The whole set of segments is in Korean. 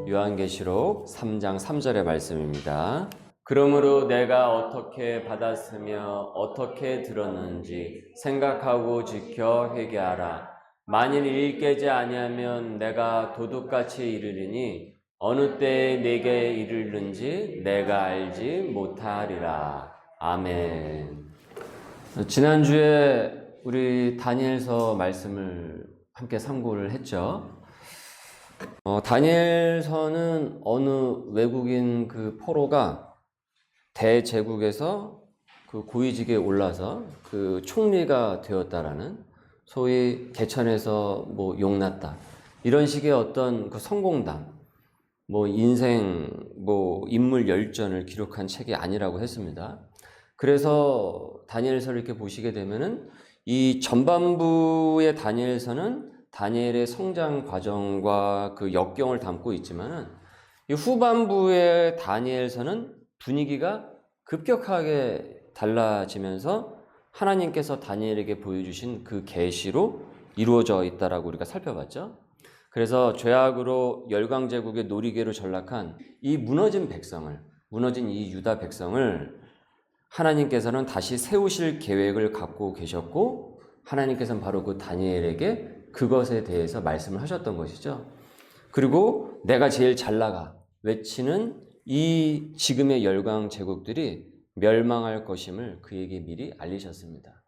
요한계시록 3장 3절의 말씀입니다. 그러므로 내가 어떻게 받았으며 어떻게 들었는지 생각하고 지켜 회개하라. 만일 일깨지 아니하면 내가 도둑같이 이르리니 어느 때에 내게 이르는지 내가 알지 못하리라. 아멘. 지난주에 우리 다니엘서 말씀을 함께 참고를 했죠. 다니엘서는 어느 외국인 그 포로가 대제국에서 그 고위직에 올라서 그 총리가 되었다라는, 소위 개천에서 용났다, 이런 식의 어떤 그 성공담, 인생 인물 열전을 기록한 책이 아니라고 했습니다. 그래서 다니엘서를 이렇게 보시게 되면은 이 전반부의 다니엘서는 다니엘의 성장 과정과 그 역경을 담고 있지만은 이 후반부의 다니엘서는 분위기가 급격하게 달라지면서 하나님께서 다니엘에게 보여주신 그 계시로 이루어져 있다라고 우리가 살펴봤죠. 그래서 죄악으로 열강제국의 노리개로 전락한 이 무너진 이 유다 백성을 하나님께서는 다시 세우실 계획을 갖고 계셨고, 하나님께서는 바로 그 다니엘에게 그것에 대해서 말씀을 하셨던 것이죠. 그리고 내가 제일 잘 나가 외치는 이 지금의 열강 제국들이 멸망할 것임을 그에게 미리 알리셨습니다.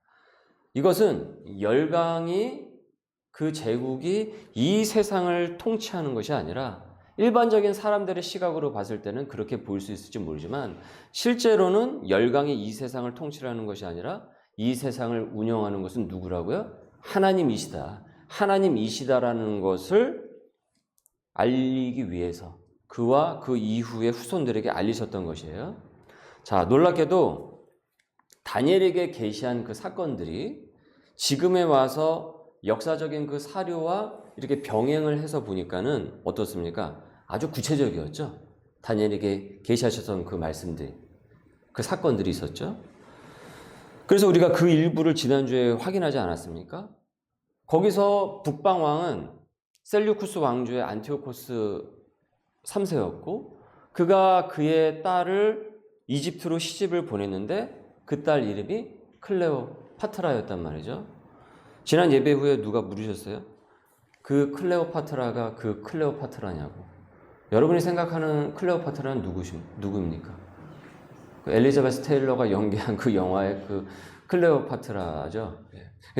이것은 열강이, 그 제국이 이 세상을 통치하는 것이 아니라, 일반적인 사람들의 시각으로 봤을 때는 그렇게 보일 수 있을지 모르지만 실제로는 열강이 이 세상을 통치하는 것이 아니라 이 세상을 운영하는 것은 누구라고요? 하나님이시다. 하나님이시다라는 것을 알리기 위해서 그와 그 이후의 후손들에게 알리셨던 것이에요. 자, 놀랍게도 다니엘에게 계시한 그 사건들이 지금에 와서 역사적인 그 사료와 이렇게 병행을 해서 보니까는 어떻습니까? 아주 구체적이었죠. 다니엘에게 계시하셨던 그 말씀들, 그 사건들이 있었죠. 그래서 우리가 그 일부를 지난주에 확인하지 않았습니까? 거기서 북방왕은 셀류쿠스 왕조의 안티오코스 3세였고 그가 그의 딸을 이집트로 시집을 보냈는데 그 딸 이름이 클레오파트라였단 말이죠. 지난 예배 후에 누가 물으셨어요? 그 클레오파트라가 그 클레오파트라냐고. 여러분이 생각하는 클레오파트라는 누구입니까? 그 엘리자베스 테일러가 연기한 그 영화의 그 클레오파트라죠.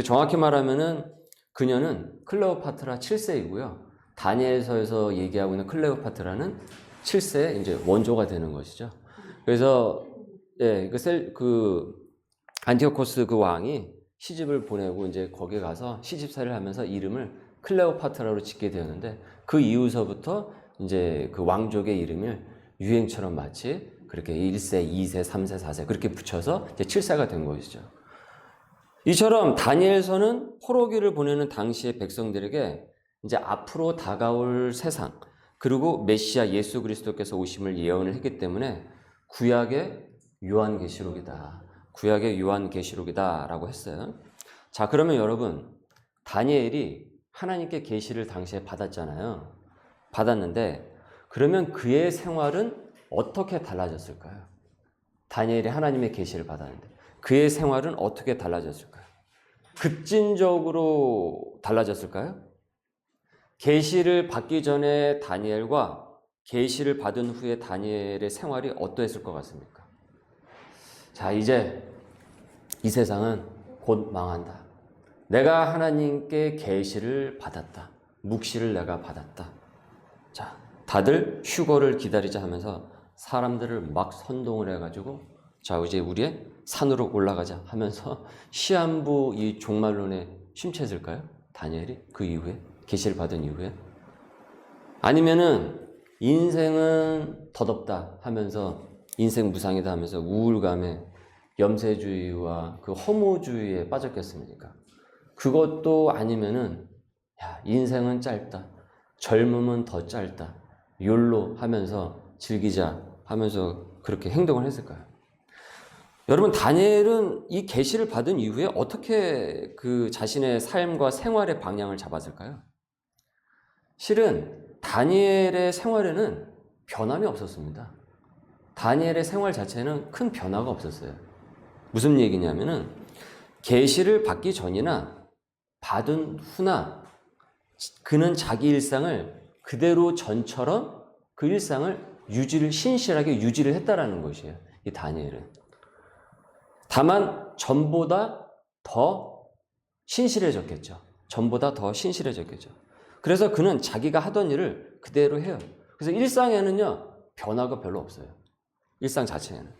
정확히 말하면은 그녀는 클레오파트라 7세이고요. 다니엘서에서 얘기하고 있는 클레오파트라는 7세의 이제 원조가 되는 것이죠. 그래서 그 안티오코스 그 왕이 시집을 보내고 이제 거기에 가서 시집살이를 하면서 이름을 클레오파트라로 짓게 되었는데, 그 이후서부터 이제 그 왕족의 이름을 유행처럼 마치 그렇게 1세, 2세, 3세, 4세 그렇게 붙여서 이제 7세가 된 것이죠. 이처럼 다니엘서는 포로기를 보내는 당시의 백성들에게 이제 앞으로 다가올 세상, 그리고 메시아 예수 그리스도께서 오심을 예언을 했기 때문에 구약의 요한계시록이다. 구약의 요한계시록이다라고 했어요. 자, 그러면 여러분, 다니엘이 하나님께 계시를 당시에 받았잖아요. 받았는데 그러면 그의 생활은 어떻게 달라졌을까요? 다니엘이 하나님의 계시를 받았는데 그의 생활은 어떻게 달라졌을까요? 급진적으로 달라졌을까요? 계시를 받기 전에 다니엘과 계시를 받은 후에 다니엘의 생활이 어떠했을 것 같습니까? 자, 이제 이 세상은 곧 망한다. 내가 하나님께 계시를 받았다. 묵시를 내가 받았다. 자, 다들 휴거를 기다리자 하면서 사람들을 막 선동을 해가지고, 자, 이제 우리의 산으로 올라가자 하면서 시한부 이 종말론에 심취했을까요? 다니엘이 그 이후에, 계시를 받은 이후에? 아니면은 인생은 덧없다 하면서, 인생 무상이다 하면서 우울감에, 염세주의와 그 허무주의에 빠졌겠습니까? 그것도 아니면은 인생은 짧다, 젊음은 더 짧다, 욜로 하면서 즐기자 하면서 그렇게 행동을 했을까요? 여러분, 다니엘은 이 계시를 받은 이후에 어떻게 그 자신의 삶과 생활의 방향을 잡았을까요? 실은 다니엘의 생활에는 변함이 없었습니다. 다니엘의 생활 자체는 큰 변화가 없었어요. 무슨 얘기냐면은 계시를 받기 전이나 받은 후나 그는 자기 일상을 그대로 전처럼 그 일상을 신실하게 유지를 했다라는 것이에요. 이 다니엘은. 다만 전보다 더 신실해졌겠죠. 전보다 더 신실해졌겠죠. 그래서 그는 자기가 하던 일을 그대로 해요. 그래서 일상에는요, 변화가 별로 없어요. 일상 자체에는.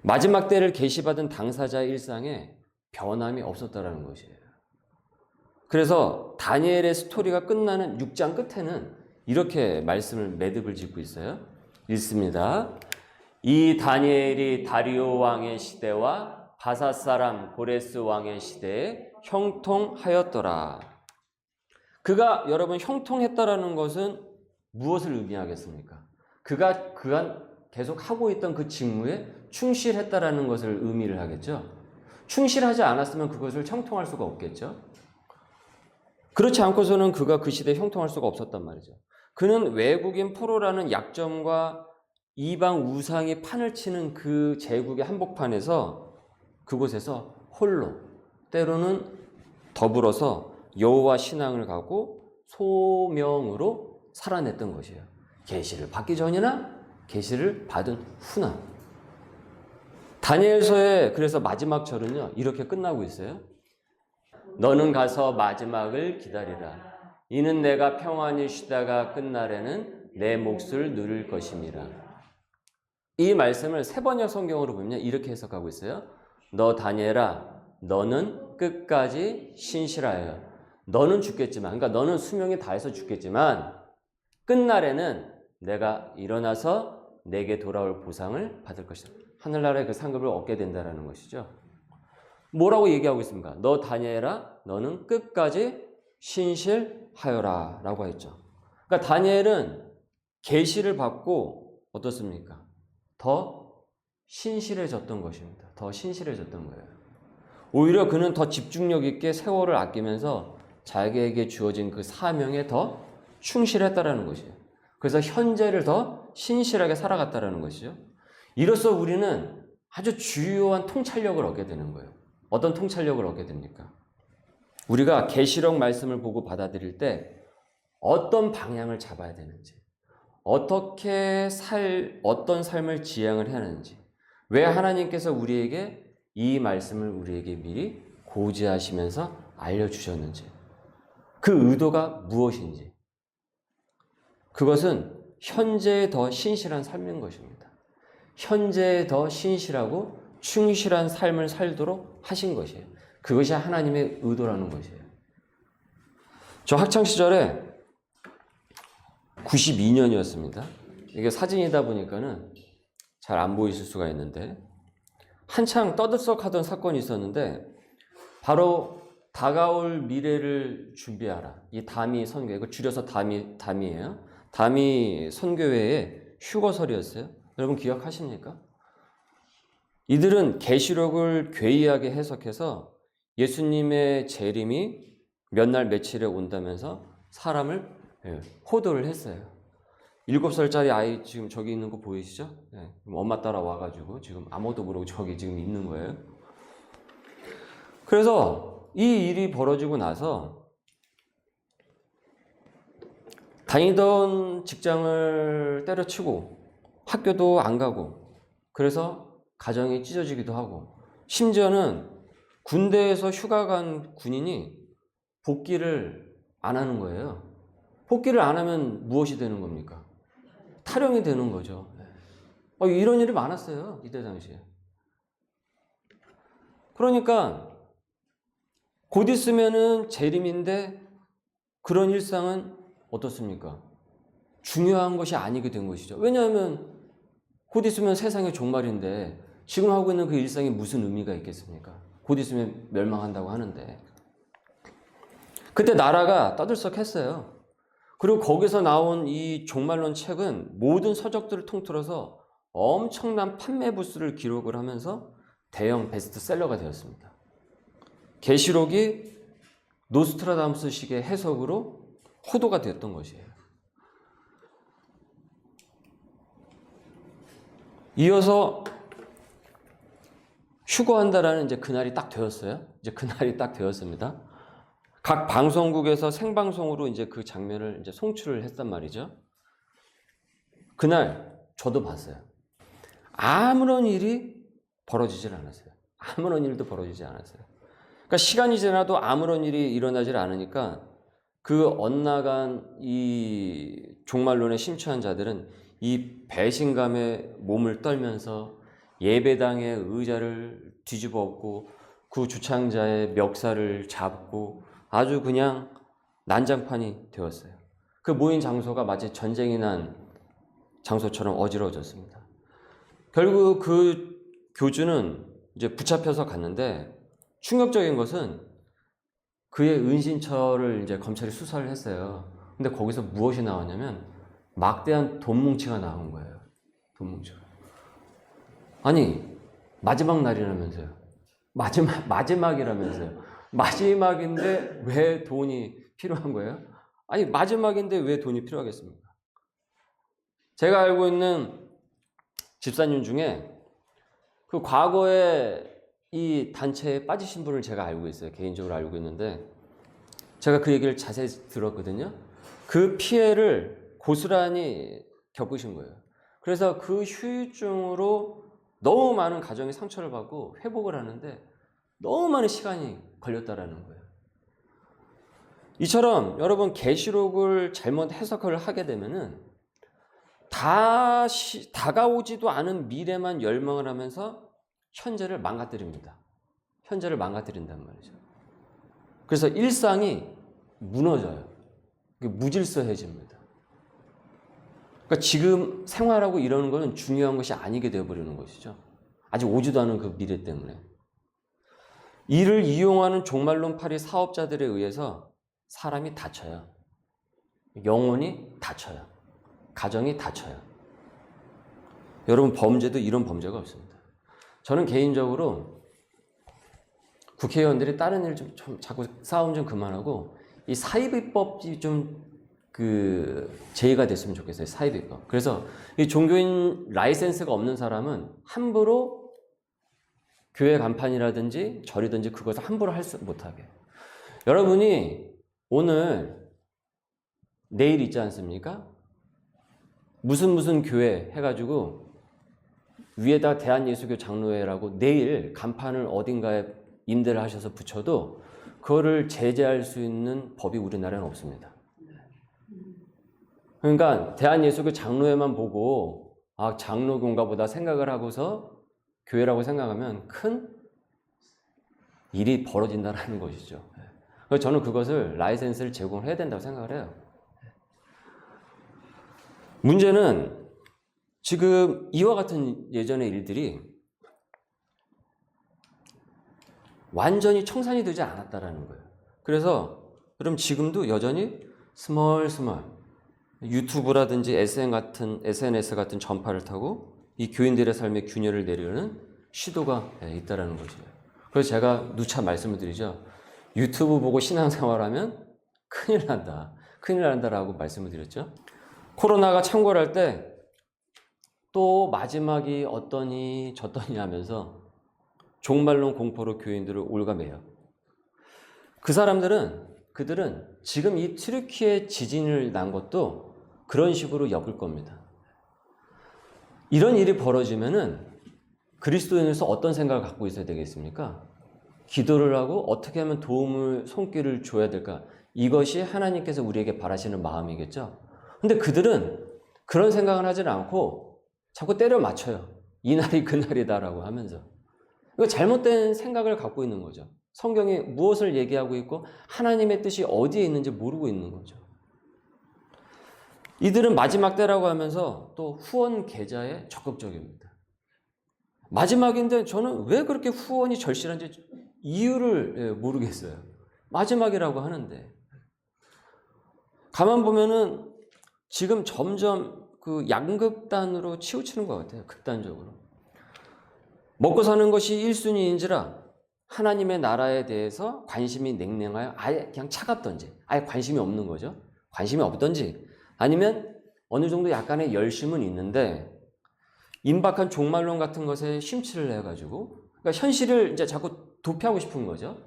마지막 때를 계시받은 당사자의 일상에 변함이 없었다라는 것이에요. 그래서 다니엘의 스토리가 끝나는 6장 끝에는 이렇게 말씀을 매듭을 짓고 있어요. 읽습니다. 이 다니엘이 다리오 왕의 시대와 바사 사람 고레스 왕의 시대에 형통하였더라. 그가 여러분 형통했다라는 것은 무엇을 의미하겠습니까? 그가 그간 계속 하고 있던 그 직무에 충실했다라는 것을 의미를 하겠죠. 충실하지 않았으면 그것을 형통할 수가 없겠죠. 그렇지 않고서는 그가 그 시대에 형통할 수가 없었단 말이죠. 그는 외국인 포로라는 약점과 이방 우상이 판을 치는 그 제국의 한복판에서 그곳에서 홀로 때로는 더불어서 여호와 신앙을 가고 소명으로 살아냈던 것이에요. 계시를 받기 전이나 계시를 받은 후나. 다니엘서의 그래서 마지막 절은요 이렇게 끝나고 있어요. 너는 가서 마지막을 기다리라. 이는 내가 평안히 쉬다가 끝날에는 내 몫을 누릴 것임이라. 이 말씀을 세번역 성경으로 보면 이렇게 해석하고 있어요. 너 다니엘아, 너는 끝까지 신실하여. 너는 죽겠지만, 그러니까 너는 수명이 다해서 죽겠지만 끝날에는 내가 일어나서 내게 돌아올 보상을 받을 것이다. 하늘나라의 그 상급을 얻게 된다는 것이죠. 뭐라고 얘기하고 있습니까? 너 다니엘아, 너는 끝까지 신실하여라 라고 했죠. 그러니까 다니엘은 계시를 받고 어떻습니까? 더 신실해졌던 것입니다. 더 신실해졌던 거예요. 오히려 그는 더 집중력 있게 세월을 아끼면서 자기에게 주어진 그 사명에 더 충실했다라는 것이에요. 그래서 현재를 더 신실하게 살아갔다라는 것이죠. 이로써 우리는 아주 주요한 통찰력을 얻게 되는 거예요. 어떤 통찰력을 얻게 됩니까? 우리가 계시록 말씀을 보고 받아들일 때 어떤 방향을 잡아야 되는지, 어떤 삶을 지향을 해야 하는지, 왜 하나님께서 우리에게 이 말씀을 우리에게 미리 고지하시면서 알려주셨는지, 그 의도가 무엇인지, 그것은 현재에 더 신실한 삶인 것입니다. 현재에 더 신실하고 충실한 삶을 살도록 하신 것이에요. 그것이 하나님의 의도라는 것이에요. 저 학창시절에 92년이었습니다. 이게 사진이다 보니까는 잘 안 보이실 수가 있는데 한창 떠들썩하던 사건이 있었는데 바로 다가올 미래를 준비하라. 이 다미 선교회, 이거 줄여서 다미예요. 다미 선교회의 휴거설이었어요. 여러분 기억하십니까? 이들은 계시록을 괴이하게 해석해서 예수님의 재림이 몇 날 며칠에 온다면서 사람을 호도를 했어요. 7살짜리 아이 지금 저기 있는 거 보이시죠? 엄마 따라 와가지고 지금 아무것도 모르고 저기 지금 있는 거예요. 그래서 이 일이 벌어지고 나서 다니던 직장을 때려치고 학교도 안 가고 그래서 가정이 찢어지기도 하고 심지어는 군대에서 휴가 간 군인이 복귀를 안 하는 거예요. 복귀를 안 하면 무엇이 되는 겁니까? 탈영이 되는 거죠. 이런 일이 많았어요. 이때 당시에. 그러니까 곧 있으면은 재림인데 그런 일상은 어떻습니까? 중요한 것이 아니게 된 것이죠. 왜냐하면 곧 있으면 세상의 종말인데 지금 하고 있는 그 일상이 무슨 의미가 있겠습니까? 곧 있으면 멸망한다고 하는데. 그때 나라가 떠들썩했어요. 그리고 거기서 나온 이 종말론 책은 모든 서적들을 통틀어서 엄청난 판매 부수를 기록을 하면서 대형 베스트셀러가 되었습니다. 계시록이 노스트라다무스식의 해석으로 호도가 되었던 것이에요. 이어서 휴거한다라는 이제 그날이 딱 되었어요. 이제 그날이 딱 되었습니다. 각 방송국에서 생방송으로 이제 그 장면을 이제 송출을 했단 말이죠. 그날 저도 봤어요. 아무런 일이 벌어지질 않았어요. 아무런 일도 벌어지지 않았어요. 그러니까 시간이 지나도 아무런 일이 일어나질 않으니까 그 엇나간 이 종말론에 심취한 자들은 이 배신감에 몸을 떨면서 예배당의 의자를 뒤집어 엎고 그 주창자의 멱살을 잡고 아주 그냥 난장판이 되었어요. 그 모인 장소가 마치 전쟁이 난 장소처럼 어지러워졌습니다. 결국 그 교주는 이제 붙잡혀서 갔는데 충격적인 것은 그의 은신처를 이제 검찰이 수사를 했어요. 근데 거기서 무엇이 나왔냐면 막대한 돈 뭉치가 나온 거예요. 돈 뭉치가. 아니, 마지막 날이라면서요. 마지막이라면서요. 마지막인데 왜 돈이 필요한 거예요? 아니, 마지막인데 왜 돈이 필요하겠습니까? 제가 알고 있는 집사님 중에 그 과거에 이 단체에 빠지신 분을 제가 알고 있어요. 개인적으로 알고 있는데 제가 그 얘기를 자세히 들었거든요. 그 피해를 고스란히 겪으신 거예요. 그래서 그 후유증으로 너무 많은 가정이 상처를 받고 회복을 하는데 너무 많은 시간이 걸렸다라는 거예요. 이처럼 여러분 계시록을 잘못 해석을 하게 되면은 다가오지도 않은 미래만 열망을 하면서 현재를 망가뜨립니다. 현재를 망가뜨린단 말이죠. 그래서 일상이 무너져요. 무질서해집니다. 그러니까 지금 생활하고 이러는 것은 중요한 것이 아니게 되어버리는 것이죠. 아직 오지도 않은 그 미래 때문에. 이를 이용하는 종말론파리 사업자들에 의해서 사람이 다쳐요. 영혼이 다쳐요. 가정이 다쳐요. 여러분 범죄도 이런 범죄가 없습니다. 저는 개인적으로 국회의원들이 다른 일 좀 자꾸 싸움 좀 그만하고 이 사이비법이 좀 제의가 됐으면 좋겠어요. 사이비법. 그래서 이 종교인 라이센스가 없는 사람은 함부로 교회 간판이라든지 절이든지 그것을 함부로 할 수 못하게. 여러분이 오늘 내일 있지 않습니까? 무슨 교회 해가지고 위에다 대한예수교 장로회라고 내일 간판을 어딘가에 임대를 하셔서 붙여도 그거를 제재할 수 있는 법이 우리나라에는 없습니다. 그러니까 대한예수교 장로회만 보고 장로교인가 보다 생각을 하고서 교회라고 생각하면 큰 일이 벌어진다는 것이죠. 그래서 저는 그것을 라이센스를 제공해야 된다고 생각을 해요. 문제는 지금 이와 같은 예전의 일들이 완전히 청산이 되지 않았다라는 거예요. 그래서 그럼 지금도 여전히 스멀 유튜브라든지 SNS 같은 전파를 타고 이 교인들의 삶에 균열을 내리려는 시도가 있다라는 거죠. 그래서 제가 누차 말씀을 드리죠. 유튜브 보고 신앙생활하면 큰일 난다라고 말씀을 드렸죠. 코로나가 창궐할 때 또 마지막이 어떠니 저떠니 하면서 종말론 공포로 교인들을 올가매요. 그들은 지금 이 튀르키예 지진을 난 것도 그런 식으로 엮을 겁니다. 이런 일이 벌어지면은 그리스도인으로서 어떤 생각을 갖고 있어야 되겠습니까? 기도를 하고 어떻게 하면 손길을 줘야 될까? 이것이 하나님께서 우리에게 바라시는 마음이겠죠. 근데 그들은 그런 생각을 하지 않고 자꾸 때려 맞춰요. 이날이 그날이다라고 하면서. 이거 잘못된 생각을 갖고 있는 거죠. 성경이 무엇을 얘기하고 있고 하나님의 뜻이 어디에 있는지 모르고 있는 거죠. 이들은 마지막 때라고 하면서 또 후원 계좌에 적극적입니다. 마지막인데 저는 왜 그렇게 후원이 절실한지 이유를 모르겠어요. 마지막이라고 하는데. 가만 보면은 지금 점점 그 양극단으로 치우치는 것 같아요. 극단적으로. 먹고 사는 것이 1순위인지라 하나님의 나라에 대해서 관심이 냉랭하여 아예 그냥 차갑던지 아예 관심이 없는 거죠. 관심이 없던지 아니면 어느 정도 약간의 열심은 있는데 임박한 종말론 같은 것에 심취를 해가지고, 그러니까 현실을 이제 자꾸 도피하고 싶은 거죠.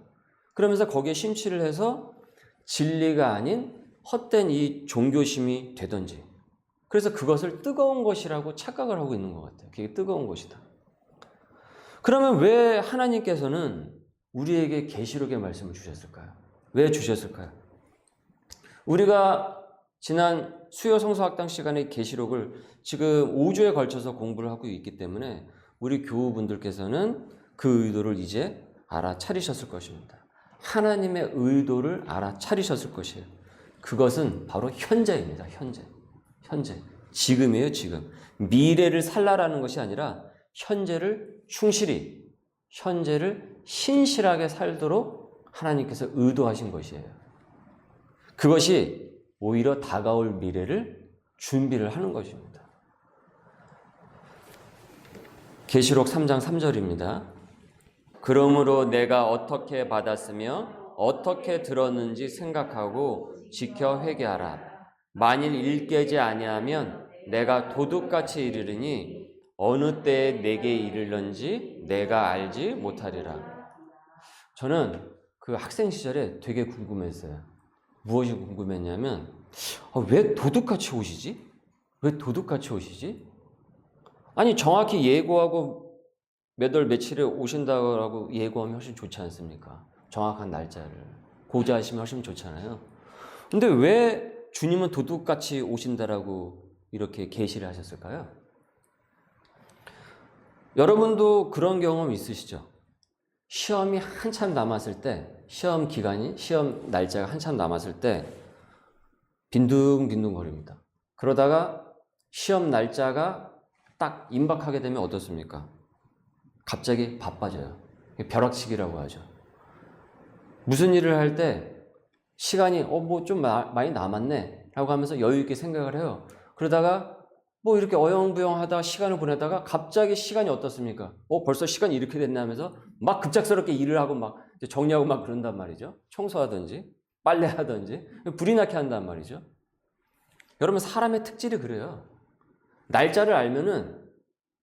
그러면서 거기에 심취를 해서 진리가 아닌 헛된 이 종교심이 되든지, 그래서 그것을 뜨거운 것이라고 착각을 하고 있는 것 같아요. 그게 뜨거운 것이다. 그러면 왜 하나님께서는 우리에게 계시록의 말씀을 주셨을까요? 왜 주셨을까요? 우리가 지난 수요 성서학당 시간의 계시록을 지금 5주에 걸쳐서 공부를 하고 있기 때문에 우리 교우분들께서는 그 의도를 이제 알아차리셨을 것입니다. 하나님의 의도를 알아차리셨을 것이에요. 그것은 바로 현재입니다. 현재. 지금이에요, 지금. 미래를 살라라는 것이 아니라 현재를 충실히, 현재를 신실하게 살도록 하나님께서 의도하신 것이에요. 그것이 오히려 다가올 미래를 준비를 하는 것입니다. 계시록 3장 3절입니다. 그러므로 내가 어떻게 받았으며 어떻게 들었는지 생각하고 지켜 회개하라. 만일 일깨지 아니하면 내가 도둑같이 이르르니 어느 때에 내게 이르는지 내가 알지 못하리라. 저는 그 학생 시절에 되게 궁금했어요. 무엇이 궁금했냐면 왜 도둑같이 오시지? 왜 도둑같이 오시지? 아니 정확히 예고하고 몇 월 며칠에 오신다고 예고하면 훨씬 좋지 않습니까? 정확한 날짜를 고지하시면 훨씬 좋잖아요. 근데 왜 주님은 도둑같이 오신다라고 이렇게 계시를 하셨을까요? 여러분도 그런 경험 있으시죠? 시험이 한참 남았을 때, 시험 기간이, 시험 날짜가 한참 남았을 때 빈둥빈둥 거립니다. 그러다가 시험 날짜가 딱 임박하게 되면 어떻습니까? 갑자기 바빠져요. 벼락치기라고 하죠. 무슨 일을 할 때 시간이 뭐 좀 많이 남았네 라고 하면서 여유 있게 생각을 해요. 그러다가 뭐 이렇게 어영부영 하다가 시간을 보내다가 갑자기 시간이 어떻습니까? 벌써 시간이 이렇게 됐나 하면서 막 급작스럽게 일을 하고 막 정리하고 막 그런단 말이죠. 청소하든지 빨래하든지 불이 나게 한단 말이죠. 여러분 사람의 특질이 그래요. 날짜를 알면은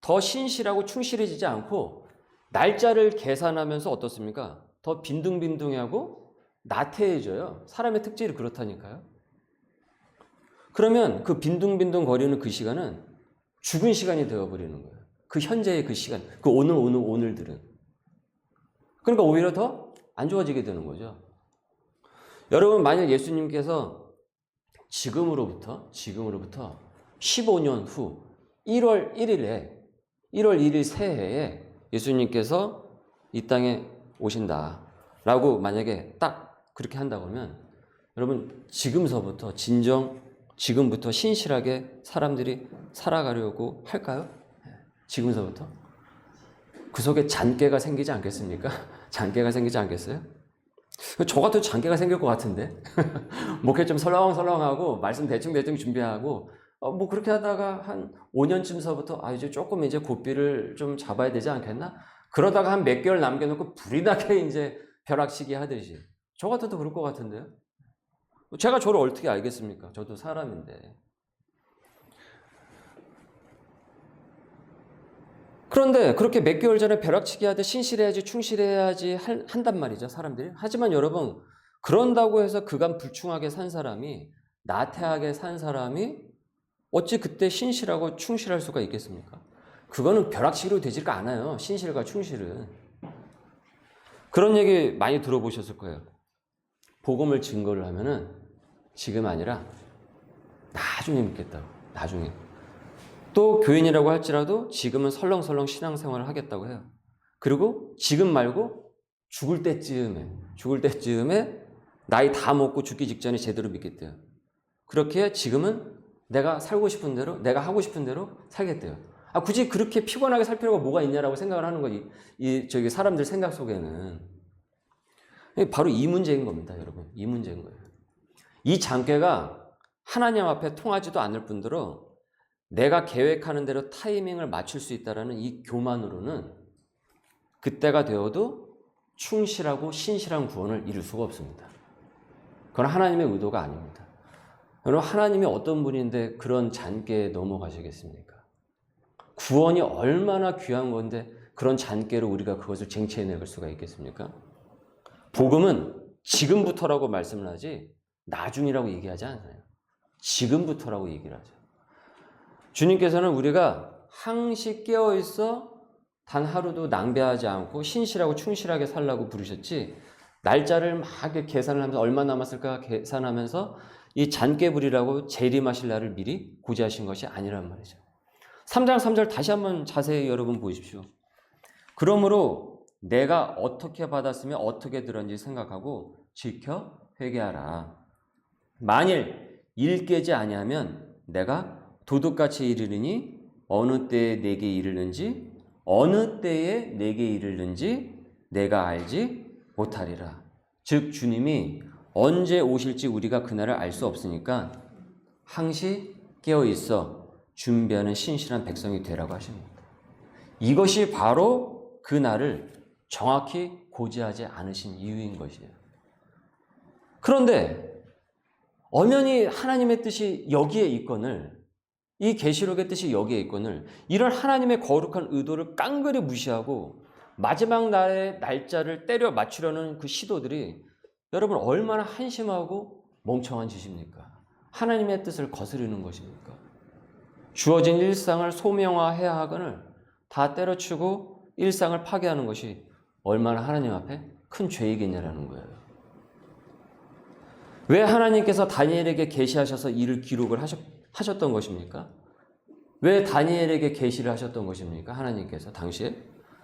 더 신실하고 충실해지지 않고 날짜를 계산하면서 어떻습니까? 더 빈둥빈둥하고 나태해져요. 사람의 특질이 그렇다니까요. 그러면 그 빈둥빈둥 거리는 그 시간은 죽은 시간이 되어버리는 거예요. 그 현재의 그 시간, 그 오늘들은. 그러니까 오히려 더 안 좋아지게 되는 거죠. 여러분 만약 예수님께서 지금으로부터 15년 후 1월 1일 새해에 예수님께서 이 땅에 오신다라고 만약에 딱 그렇게 한다고 하면 여러분 지금부터 신실하게 사람들이 살아가려고 할까요? 지금서부터? 그 속에 잔깨가 생기지 않겠습니까? 잔깨가 생기지 않겠어요? 저 같아도 잔깨가 생길 것 같은데 목회 좀 설렁설렁하고 말씀 대충 준비하고 뭐 그렇게 하다가 한 5년쯤서부터 이제 조금 이제 고삐를 좀 잡아야 되지 않겠나? 그러다가 한 몇 개월 남겨놓고 불이 나게 이제 벼락치기 하듯이 저 같아도 그럴 것 같은데요? 제가 저를 어떻게 알겠습니까? 저도 사람인데. 그런데 그렇게 몇 개월 전에 벼락치기 하듯 신실해야지 충실해야지 한단 말이죠, 사람들이. 하지만 여러분, 그런다고 해서 그간 불충하게 산 사람이, 나태하게 산 사람이 어찌 그때 신실하고 충실할 수가 있겠습니까? 그거는 벼락치기로 되지가 않아요, 신실과 충실은. 그런 얘기 많이 들어보셨을 거예요. 복음을 증거를 하면은 지금 아니라 나중에 믿겠다고, 나중에. 또 교인이라고 할지라도 지금은 설렁설렁 신앙생활을 하겠다고 해요. 그리고 지금 말고 죽을 때쯤에 나이 다 먹고 죽기 직전에 제대로 믿겠대요. 그렇게 지금은 내가 살고 싶은 대로, 내가 하고 싶은 대로 살겠대요. 굳이 그렇게 피곤하게 살 필요가 뭐가 있냐라고 생각을 하는 거지. 저기 사람들 생각 속에는. 바로 이 문제인 겁니다, 여러분. 이 문제인 거예요. 이 장깨가 하나님 앞에 통하지도 않을 뿐더러 내가 계획하는 대로 타이밍을 맞출 수 있다는 이 교만으로는 그때가 되어도 충실하고 신실한 구원을 이룰 수가 없습니다. 그건 하나님의 의도가 아닙니다. 여러분, 하나님이 어떤 분인데 그런 잔꾀에 넘어가시겠습니까? 구원이 얼마나 귀한 건데 그런 잔꾀로 우리가 그것을 쟁취해낼 수가 있겠습니까? 복음은 지금부터라고 말씀을 하지 나중이라고 얘기하지 않아요. 지금부터라고 얘기를 하죠. 주님께서는 우리가 항시 깨어있어 단 하루도 낭비하지 않고 신실하고 충실하게 살라고 부르셨지, 날짜를 막 계산을 하면서 얼마 남았을까 계산하면서 이 잔깨부리라고 재림하실 날을 미리 고지하신 것이 아니란 말이죠. 3장 3절 다시 한번 자세히 여러분 보십시오. 그러므로 내가 어떻게 받았으며 어떻게 들었는지 생각하고 지켜 회개하라. 만일 일 깨지 아니하면 내가 도둑같이 이르리니 어느 때에 내게 이르는지 어느 때에 내게 이르는지 내가 알지 못하리라. 즉 주님이 언제 오실지 우리가 그날을 알 수 없으니까 항시 깨어 있어 준비하는 신실한 백성이 되라고 하십니다. 이것이 바로 그날을 정확히 고지하지 않으신 이유인 것이에요. 그런데 엄연히 하나님의 뜻이 여기에 있거늘, 이 계시록의 뜻이 여기에 있거늘, 이런 하나님의 거룩한 의도를 깡그리 무시하고 마지막 날의 날짜를 때려 맞추려는 그 시도들이 여러분 얼마나 한심하고 멍청한 짓입니까? 하나님의 뜻을 거스르는 것입니까? 주어진 일상을 소명화해야 하거늘 다 때려치고 일상을 파괴하는 것이 얼마나 하나님 앞에 큰 죄이겠냐라는 거예요. 왜 하나님께서 다니엘에게 계시하셔서 이를 기록을 하셨던 것입니까? 왜 다니엘에게 계시를 하셨던 것입니까? 하나님께서 당시에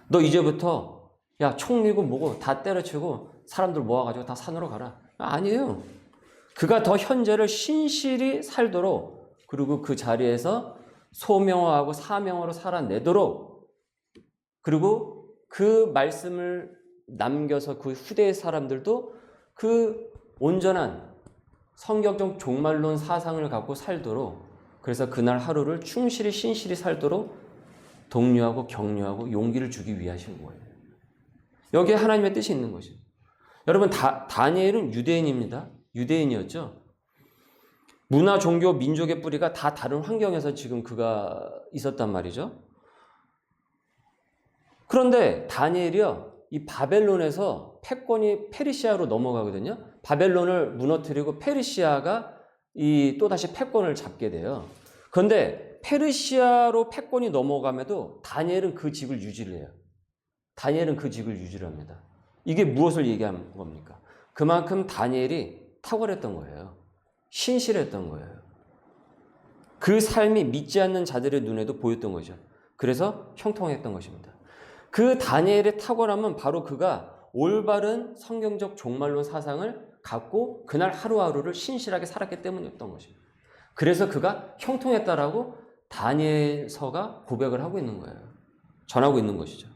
너 이제부터 야 총리고 뭐고 다 때려치고 사람들 모아가지고 다 산으로 가라. 아니에요. 그가 더 현재를 신실히 살도록, 그리고 그 자리에서 소명화하고 사명으로 살아내도록, 그리고 그 말씀을 남겨서 그 후대의 사람들도 그 온전한 성경적 종말론 사상을 갖고 살도록, 그래서 그날 하루를 충실히 신실히 살도록 독려하고 격려하고 용기를 주기 위하신 거예요. 여기에 하나님의 뜻이 있는 것이죠. 여러분 다니엘은 유대인입니다. 유대인이었죠. 문화, 종교, 민족의 뿌리가 다 다른 환경에서 지금 그가 있었단 말이죠. 그런데 다니엘이요, 이 바벨론에서 패권이 페르시아로 넘어가거든요. 바벨론을 무너뜨리고 페르시아가 이 또다시 패권을 잡게 돼요. 그런데 페르시아로 패권이 넘어감에도 다니엘은 그 직을 유지를 해요. 다니엘은 그 직을 유지를 합니다. 이게 무엇을 얘기하는 겁니까? 그만큼 다니엘이 탁월했던 거예요. 신실했던 거예요. 그 삶이 믿지 않는 자들의 눈에도 보였던 거죠. 그래서 형통했던 것입니다. 그 다니엘의 탁월함은 바로 그가 올바른 성경적 종말론 사상을 갖고 그날 하루하루를 신실하게 살았기 때문이었던 것입니다. 그래서 그가 형통했다라고 다니엘서가 고백을 하고 있는 거예요. 전하고 있는 것이죠.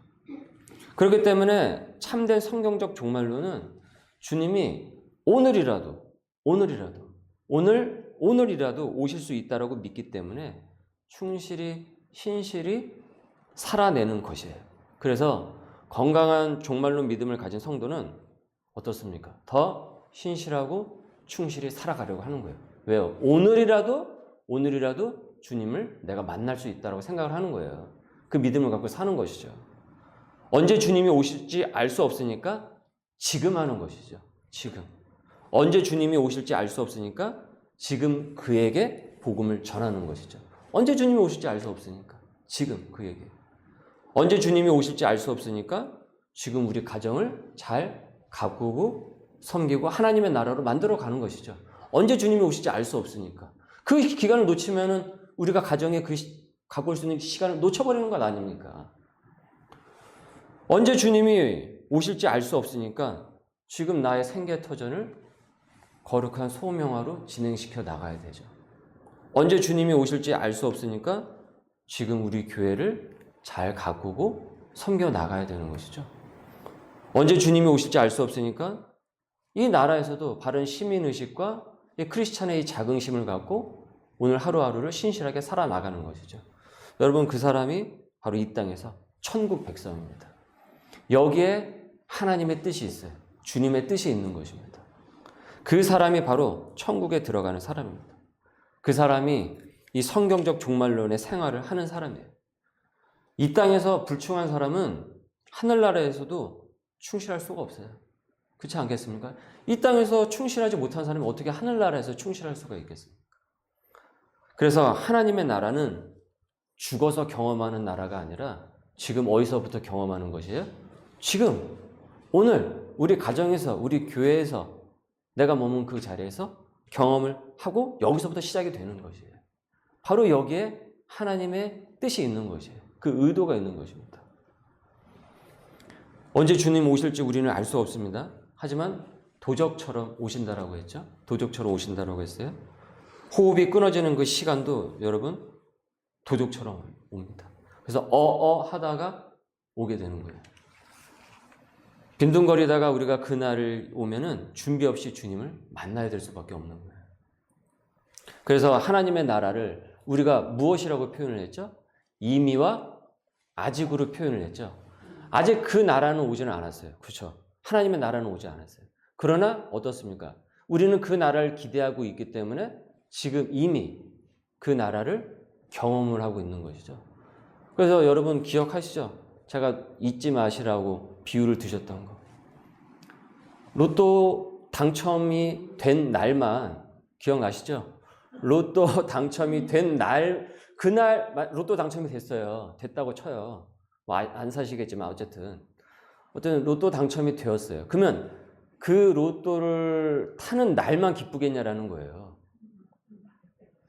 그렇기 때문에 참된 성경적 종말론은 주님이 오늘이라도 오실 수 있다라고 믿기 때문에 충실히 신실히 살아내는 것이에요. 그래서 건강한 종말론 믿음을 가진 성도는 어떻습니까? 더 신실하고 충실히 살아가려고 하는 거예요. 왜요? 오늘이라도 주님을 내가 만날 수 있다고 생각을 하는 거예요. 그 믿음을 갖고 사는 것이죠. 언제 주님이 오실지 알 수 없으니까 지금 하는 것이죠. 지금. 언제 주님이 오실지 알 수 없으니까 지금 그에게 복음을 전하는 것이죠. 언제 주님이 오실지 알 수 없으니까 지금 그에게. 언제 주님이 오실지 알 수 없으니까 지금 우리 가정을 잘 가꾸고 섬기고 하나님의 나라로 만들어 가는 것이죠. 언제 주님이 오실지 알 수 없으니까. 그 기간을 놓치면은 우리가 가정에 가꿀 수 있는 시간을 놓쳐버리는 것 아닙니까? 언제 주님이 오실지 알 수 없으니까 지금 나의 생계터전을 거룩한 소명화로 진행시켜 나가야 되죠. 언제 주님이 오실지 알 수 없으니까 지금 우리 교회를 잘 가꾸고 섬겨 나가야 되는 것이죠. 언제 주님이 오실지 알 수 없으니까 이 나라에서도 바른 시민의식과 이 크리스찬의 이 자긍심을 갖고 오늘 하루하루를 신실하게 살아나가는 것이죠. 여러분, 그 사람이 바로 이 땅에서 천국 백성입니다. 여기에 하나님의 뜻이 있어요. 주님의 뜻이 있는 것입니다. 그 사람이 바로 천국에 들어가는 사람입니다. 그 사람이 이 성경적 종말론의 생활을 하는 사람이에요. 이 땅에서 불충한 사람은 하늘나라에서도 충실할 수가 없어요. 그렇지 않겠습니까? 이 땅에서 충실하지 못한 사람이 어떻게 하늘나라에서 충실할 수가 있겠습니까? 그래서 하나님의 나라는 죽어서 경험하는 나라가 아니라 지금 어디서부터 경험하는 것이에요? 지금, 오늘, 우리 가정에서, 우리 교회에서 내가 머문 그 자리에서 경험을 하고 여기서부터 시작이 되는 것이에요. 바로 여기에 하나님의 뜻이 있는 것이에요. 그 의도가 있는 것입니다. 언제 주님 오실지 우리는 알 수 없습니다. 하지만 도적처럼 오신다라고 했죠. 도적처럼 오신다라고 했어요. 호흡이 끊어지는 그 시간도 여러분 도적처럼 옵니다. 그래서 하다가 오게 되는 거예요. 빈둥거리다가 우리가 그날을 오면은 준비 없이 주님을 만나야 될 수밖에 없는 거예요. 그래서 하나님의 나라를 우리가 무엇이라고 표현을 했죠? 이미와 아직으로 표현을 했죠. 아직 그 나라는 오지는 않았어요. 그렇죠? 하나님의 나라는 오지 않았어요. 그러나 어떻습니까? 우리는 그 나라를 기대하고 있기 때문에 지금 이미 그 나라를 경험을 하고 있는 것이죠. 그래서 여러분 기억하시죠? 제가 잊지 마시라고 비유를 드셨던 거. 로또 당첨이 된 날만 기억나시죠? 로또 당첨이 된 날, 그날 로또 당첨이 됐어요. 됐다고 쳐요. 뭐 안 사시겠지만 어쨌든 로또 당첨이 되었어요. 그러면 그 로또를 타는 날만 기쁘겠냐라는 거예요.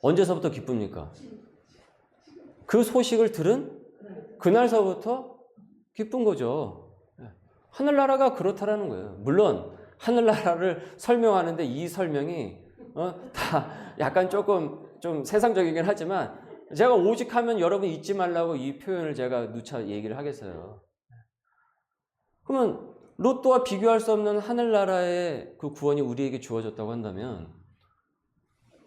언제서부터 기쁩니까? 그 소식을 들은 그날서부터 기쁜 거죠. 하늘나라가 그렇다라는 거예요. 물론 하늘나라를 설명하는데 이 설명이 다 약간 조금 좀 세상적이긴 하지만 제가 오직 하면 여러분 잊지 말라고 이 표현을 제가 누차 얘기를 하겠어요. 그러면 로또와 비교할 수 없는 하늘나라의 그 구원이 우리에게 주어졌다고 한다면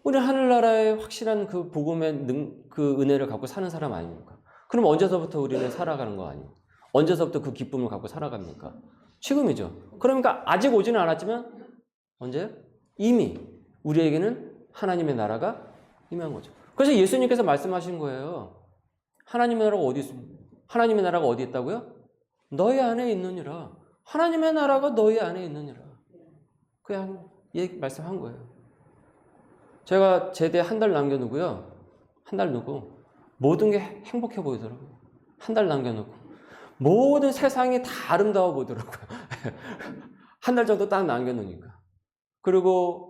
우리는 하늘나라의 확실한 그 복음의 그 은혜를 갖고 사는 사람 아닙니까? 그럼 언제서부터 우리는 살아가는 거 아니에요? 언제서부터 그 기쁨을 갖고 살아갑니까? 지금이죠. 그러니까 아직 오지는 않았지만 언제요? 이미 우리에게는 하나님의 나라가 임한 거죠. 그래서 예수님께서 말씀하신 거예요. 하나님의 나라가 어디 있습니까? 하나님의 나라가 어디 있다고요? 너희 안에 있느니라. 하나님의 나라가 너희 안에 있느니라. 그냥 말씀한 거예요. 제가 제대 한 달 남겨놓고요. 한 달 놓고 모든 게 행복해 보이더라고요. 한 달 남겨놓고 모든 세상이 다 아름다워 보이더라고요. 한 달 정도 딱 남겨놓으니까. 그리고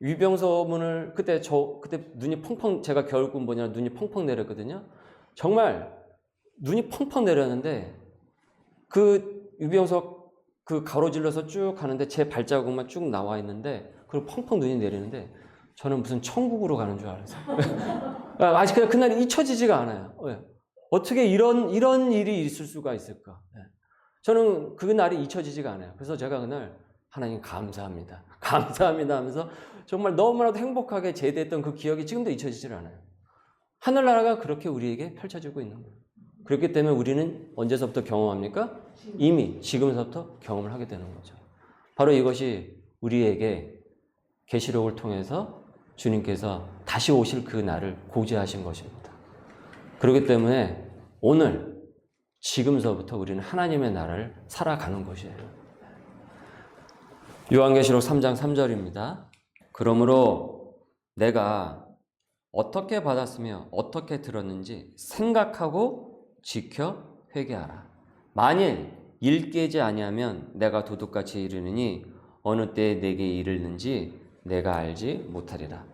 위병소문을 그때 눈이 펑펑, 제가 겨울군보냐 눈이 펑펑 내렸거든요. 정말 눈이 펑펑 내렸는데 그 위병소 그 가로질러서 쭉 가는데 제 발자국만 쭉 나와 있는데 그리고 펑펑 눈이 내리는데 저는 무슨 천국으로 가는 줄 알았어요. 아직 그날이 잊혀지지가 않아요. 어떻게 이런 일이 있을 수가 있을까? 저는 그 날이 잊혀지지가 않아요. 그래서 제가 그날 하나님 감사합니다. 감사합니다 하면서 정말 너무나도 행복하게 제대했던 그 기억이 지금도 잊혀지질 않아요. 하늘나라가 그렇게 우리에게 펼쳐지고 있는 거예요. 그렇기 때문에 우리는 언제서부터 경험합니까? 이미 지금서부터 경험을 하게 되는 거죠. 바로 이것이 우리에게 계시록을 통해서 주님께서 다시 오실 그 날을 고지하신 것입니다. 그렇기 때문에 오늘 지금서부터 우리는 하나님의 나라를 살아가는 것이에요. 요한계시록 3장 3절입니다. 그러므로 내가 어떻게 받았으며 어떻게 들었는지 생각하고 지켜 회개하라. 만일 일 깨지 아니하면 내가 도둑같이 이르느니 어느 때에 내게 이르는지 내가 알지 못하리라.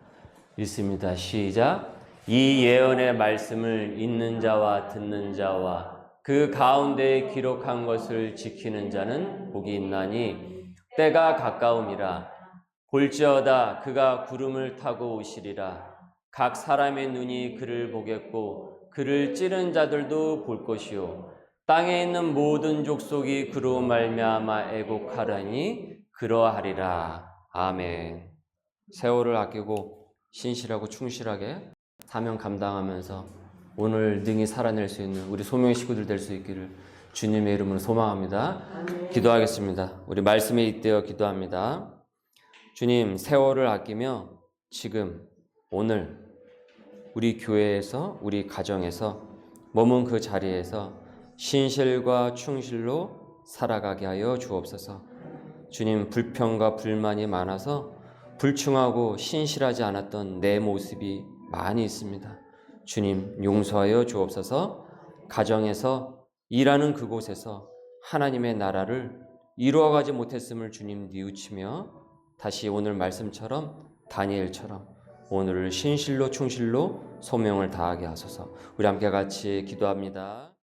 읽습니다. 시작. 이 예언의 말씀을 읽는 자와 듣는 자와 그 가운데에 기록한 것을 지키는 자는 복이 있나니 때가 가까움이라. 볼지어다 그가 구름을 타고 오시리라. 각 사람의 눈이 그를 보겠고 그를 찌른 자들도 볼 것이요 땅에 있는 모든 족속이 그로 말미암아 애곡하라니 그러하리라. 아멘. 세월을 아끼고 신실하고 충실하게 사명 감당하면서 오늘 능히 살아낼 수 있는 우리 소명의 식구들 될 수 있기를 주님의 이름으로 소망합니다. 아멘. 기도하겠습니다. 우리 말씀에 잇대어 기도합니다. 주님, 세월을 아끼며 지금 오늘 우리 교회에서 우리 가정에서 머문 그 자리에서 신실과 충실로 살아가게 하여 주옵소서. 주님, 불평과 불만이 많아서 불충하고 신실하지 않았던 내 모습이 많이 있습니다. 주님, 용서하여 주옵소서. 가정에서 일하는 그곳에서 하나님의 나라를 이루어가지 못했음을 주님 뉘우치며 다시 오늘 말씀처럼 다니엘처럼 오늘을 신실로 충실로 소명을 다하게 하소서. 우리 함께 같이 기도합니다.